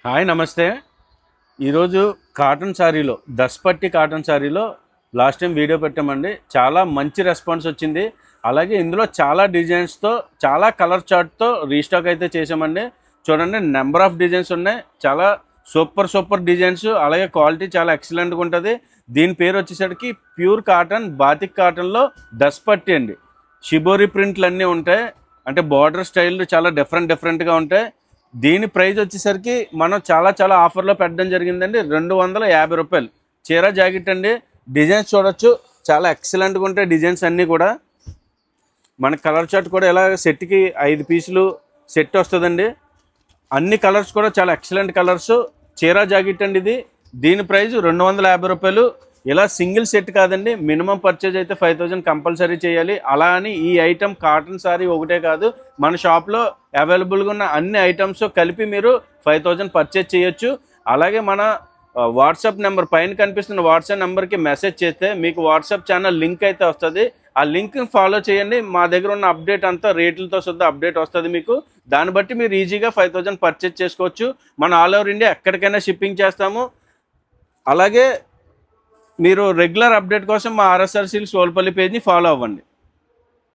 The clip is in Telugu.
హాయ్ నమస్తే. ఈరోజు కాటన్ శారీలో దస్పట్టి కాటన్ శారీలో లాస్ట్ టైం వీడియో పెట్టామండి. చాలా మంచి రెస్పాన్స్ వచ్చింది. అలాగే ఇందులో చాలా డిజైన్స్తో చాలా కలర్ చార్ట్తో రీస్టాక్ అయితే చేసామండి. చూడండి, నెంబర్ ఆఫ్ డిజైన్స్ ఉన్నాయి. చాలా సూపర్ డిజైన్స్, అలాగే క్వాలిటీ చాలా ఎక్సలెంట్గా ఉంటుంది. దీని పేరు వచ్చేసరికి ప్యూర్ కాటన్ బాతిక్ కాటన్లో దస్పట్టి అండి. షిబోరి ప్రింట్లు అన్నీ ఉంటాయి. అంటే బార్డర్ స్టైల్ చాలా డిఫరెంట్గా ఉంటాయి. దీని ప్రైస్ వచ్చేసరికి మనం చాలా ఆఫర్లో పెట్టడం జరిగిందండి. 250 రూపాయలు చీర జాకెట్ అండి. డిజైన్స్ చూడొచ్చు, చాలా ఎక్సలెంట్గా ఉంటాయి డిజైన్స్ అన్నీ కూడా. మన కలర్ చార్ట్ కూడా ఇలా సెట్కి 5 పీసులు సెట్ వస్తుందండి. అన్ని కలర్స్ కూడా చాలా ఎక్సలెంట్ కలర్స్. చీర జాకెట్ అండి ఇది. దీని ప్రైస్ 250 రూపాయలు. ఇలా సింగిల్ సెట్ కాదండి, మినిమం పర్చేజ్ అయితే 5000 కంపల్సరీ చేయాలి. అలా అని ఈ ఐటమ్ కాటన్ సారీ ఒకటే కాదు, మన షాప్లో అవైలబుల్గా ఉన్న అన్ని ఐటమ్స్ కలిపి మీరు 5000 పర్చేజ్ చేయొచ్చు. అలాగే మన వాట్సాప్ నెంబర్ పైన కనిపిస్తున్న వాట్సాప్ నెంబర్కి మెసేజ్ చేస్తే మీకు వాట్సాప్ ఛానల్ లింక్ అయితే వస్తుంది. ఆ లింక్ని ఫాలో చేయండి. మా దగ్గర ఉన్న అప్డేట్ అంతా రేట్లతో సుద్దా అప్డేట్ వస్తుంది మీకు. దాన్ని బట్టి మీరు ఈజీగా 5000 పర్చేజ్ చేసుకోవచ్చు. మన ఆల్ ఓవర్ ఇండియా ఎక్కడికైనా షిప్పింగ్ చేస్తాము. అలాగే మీరు రెగ్యులర్ అప్డేట్ కోసం మా ఆర్ఎస్ఆర్ సిల్క్స్ ఓల్పల్లి పేజ్ని ఫాలో అవ్వండి.